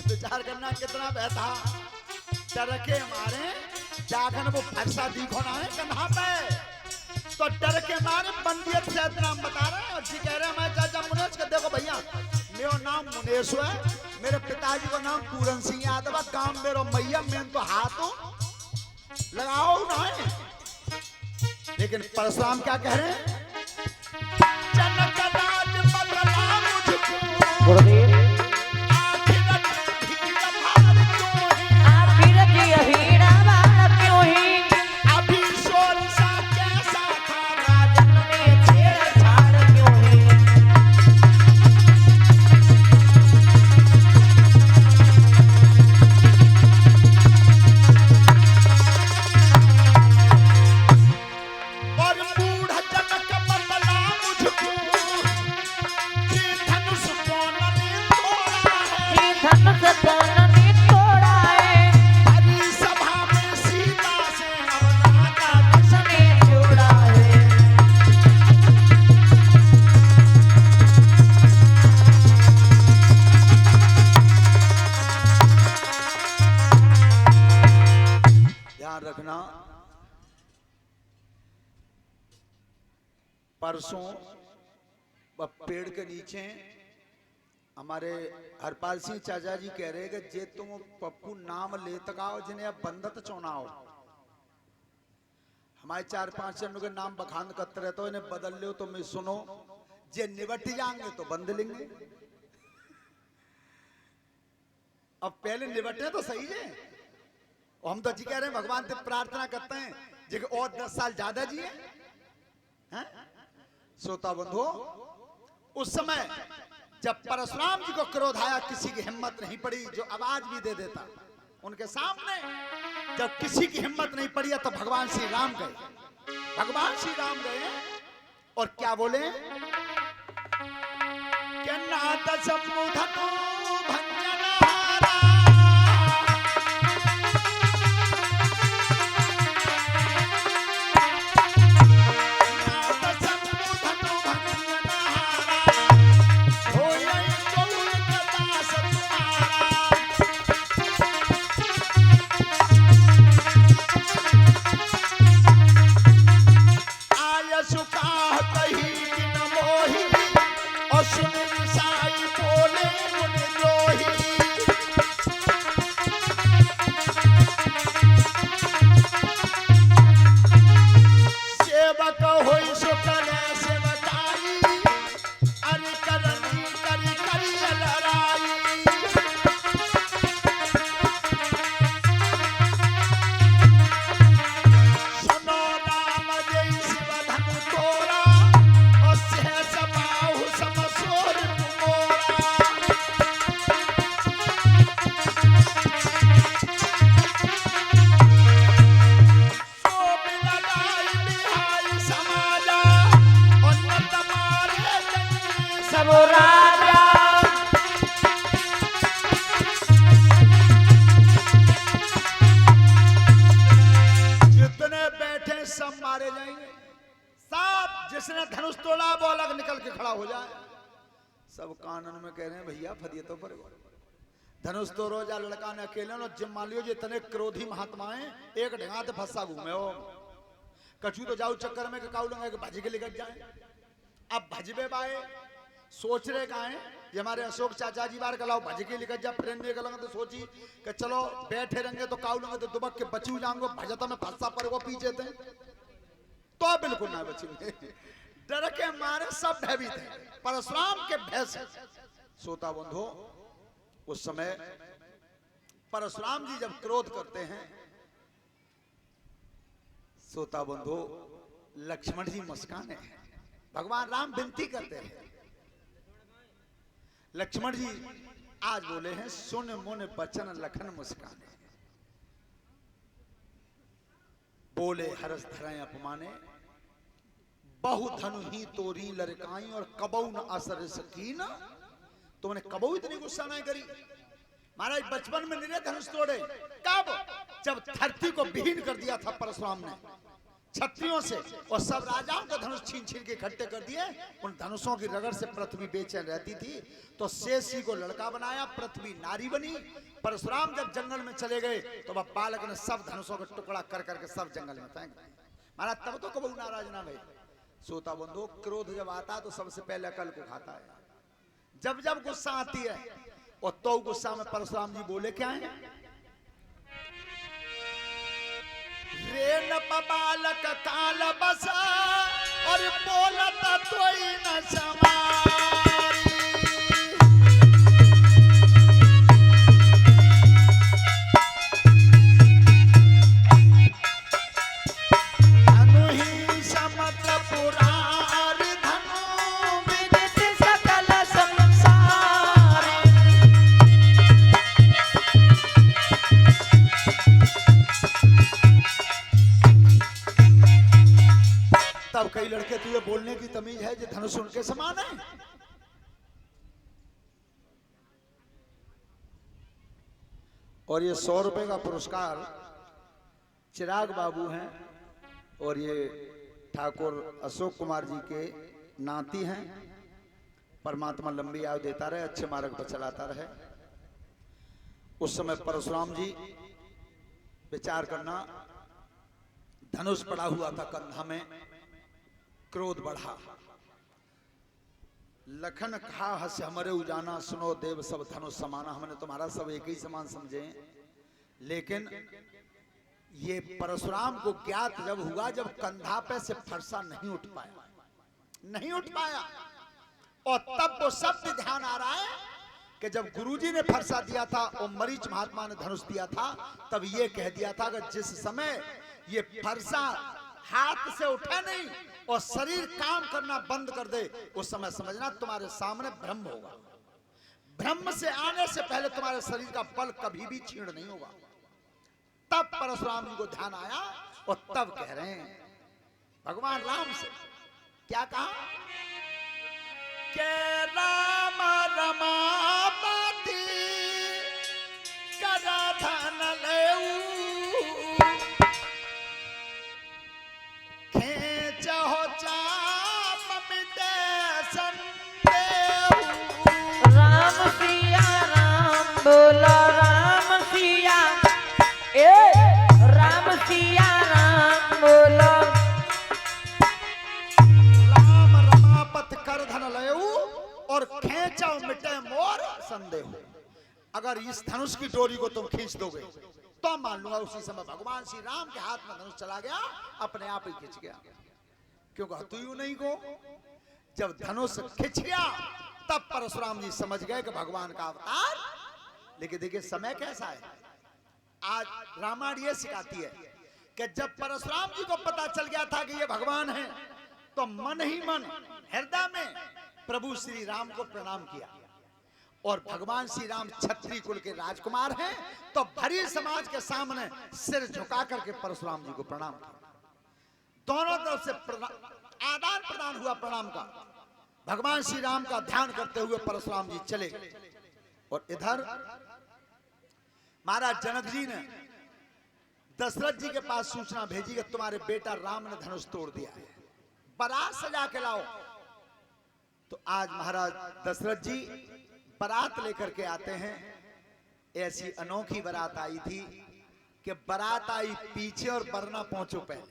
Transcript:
विचार करना कितना बहता डर के मारे जागन वो फरसा दिखोना है कन्हा पे, तो डर के मारे बंदियत से नाम बता रहे हैं। और जी कह रहे हैं मैं चाचा मुनेश के देखो भैया मेरा नाम मुनेश है, मेरे पिताजी का नाम पूरन सिंह यादव, काम मेरो मैया मैं तो हाथों लगाओ ना है। लेकिन परशुराम क्या कह रहे हैं, जनक राज बदला मुझको गुरुदेव रखना। परसों पेड़ के नीचे हमारे हरपाल सिंह चाचा जी कह रहे कि जे तुम पप्पू नाम ले तकाओ जिन्हें अब बंदत चौनाओ, हमारे 4-5 जनों के नाम बखान करते रहते हो, इन्हें बदल लो तो मैं सुनो जे निबट जाएंगे तो बंद लेंगे। अब पहले निबटे तो सही है, हम तो जी कह रहे हैं भगवान से प्रार्थना करते हैं जी और 10 साल ज्यादा जी है। श्रोता बंधु उस समय जब परशुराम जी को क्रोध आया किसी की हिम्मत नहीं पड़ी जो आवाज भी दे देता उनके सामने, जब किसी की हिम्मत नहीं पड़ी तो भगवान श्री राम गए, भगवान श्री राम गए और क्या बोले कि नाथ समुधनु भंजनहारा जिसने धनुष तोड़ा वो अलग निकल के खड़ा हो जाए। सब कानन में कह रहे हैं भैया फदिया तो पर धनुष तो रोजा लड़का ने अकेले लो जिम मान लियो जितने क्रोधी महात्माएं एक ढंगा से फंसा घूमे हो कछु तो जाओ चक्कर में काऊ लंगा के भज के निकल जाए। अब भजबे बाए सोच रहे कहा है ये हमारे अशोक चाचा जी बार कलाओ भज के निकल जा प्रेम भी कलंग तो सोची कि चलो बैठे रहेंगे तो काऊ लंगे तो दुबक के बची जाऊंगा भजता में फंसा पर वो पीछे थे तो बिल्कुल ना बचेंगे, डर के मारे सब भयभीत थे परशुराम के भय से। श्रोता बंधु उस समय परशुराम जी जब क्रोध करते हैं श्रोता बंधु लक्ष्मण जी मुस्काने हैं, भगवान राम विनती करते हैं। लक्ष्मण जी आज बोले हैं सुन मुन बचन लखन मुस्काने, बोले हरस धराए अपमाने बहु धनु ही तोरी लड़काई और कबऊ न असर सकीन। तुमने कबऊ इतनी गुस्सा नहीं करी महाराज बचपन में निरे धनुष तोड़े कब जब धरती को विहीन कर दिया था परशुराम ने, क्षत्रियों से, और सब राजाओं के धनुष छीन छीन के इकट्ठे कर दिए। उन धनुषों की रगड़ से पृथ्वी बेचैन रहती थी, तो शेष जी को लड़का बनाया, पृथ्वी नारी बनी। परशुराम जब जंगल में चले गए तो वह बालक ने सब धनुषों का टुकड़ा कर करके सब जंगल में फेंक दिए। महाराज तब तो कबू नाराज ना भई। सोता बंधु, क्रोध जब आता तो सबसे पहले अकल को खाता है। जब जब गुस्सा आती है, और तो गुस्सा में परशुराम जी बोले क्या है, रेन बालक काल बसा और बोलता कोई न समारी। धनु ही समुद्र पुरारी, धनु विदित सकल संसारी। तब कई लड़के तुझे बोलने की तमीज है जो धनुष उनके समान है। और ये 100 रुपए का पुरस्कार चिराग बाबू हैं, और ये ठाकुर अशोक कुमार जी के नाती हैं। परमात्मा लंबी आयु देता रहे, अच्छे मार्ग पर चलाता रहे। उस समय परशुराम जी विचार करना, धनुष पड़ा हुआ था कंधा में, क्रोध बढ़ा। लखन कहा हस हमारे उजाना, सुनो देव सब धनुष समाना। हमने तुम्हारा सब एक ही समान समझे, लेकिन ये परशुराम को ज्ञात जब हुआ, जब कंधा पे से फरसा नहीं उठ पाया, नहीं उठ पाया। और तब वो शब्द ध्यान आ रहा है कि जब गुरुजी ने फरसा दिया था और मरीच महात्मा ने धनुष दिया था, तब ये कह दिया था कि जिस समय ये फरसा हाथ से उठा नहीं और शरीर काम करना बंद कर दे, उस समय समझना तुम्हारे सामने ब्रह्म होगा। ब्रह्म से आने से पहले तुम्हारे शरीर का बल कभी भी क्षीण नहीं होगा। तब परशुराम जी को ध्यान आया, और तब कह रहे हैं भगवान राम से, क्या कहा के राम रमापति करा धन लेऊ, खेचो चाप मिटे संदेहू। राम सिया राम बोलो राम सिया, राम सिया राम बोलो। राम रमापत कर धन लयऊ और खेचो मिटे मोर संदेह। अगर इस धनुष की डोरी को तुम खींच दोगे तो मान लूंगा उसी समय भगवान श्री राम के हाथ में धनुष चला गया, अपने आप ही खिंच गया। क्योंकि हतुयु नहीं को जब धनुष खिंच गया, तब परशुराम जी समझ गए कि भगवान का अवतार। लेकिन देखिए समय कैसा है, आज रामायण ये सिखाती है कि जब परशुराम जी को पता चल गया था कि ये भगवान है, तो मन ही मन हृदय में प्रभु श्री राम को प्रणाम किया। और भगवान श्री राम क्षत्रिय कुल के राजकुमार हैं, तो भरी समाज के सामने सिर झुका करके परशुराम जी को प्रणाम किया। दोनों तरफ से आदान प्रदान हुआ प्रणाम का। भगवान श्री राम का ध्यान करते हुए परशुराम जी चले। और इधर महाराज जनक जी ने दशरथ जी के पास सूचना भेजी कि तुम्हारे बेटा राम ने धनुष तोड़ दिया है, बारात सजा के लाओ। तो आज महाराज दशरथ जी बारात लेकर के आते हैं। ऐसी अनोखी बारात आई थी कि बारात आई पीछे और बरना पहुंचो पहले।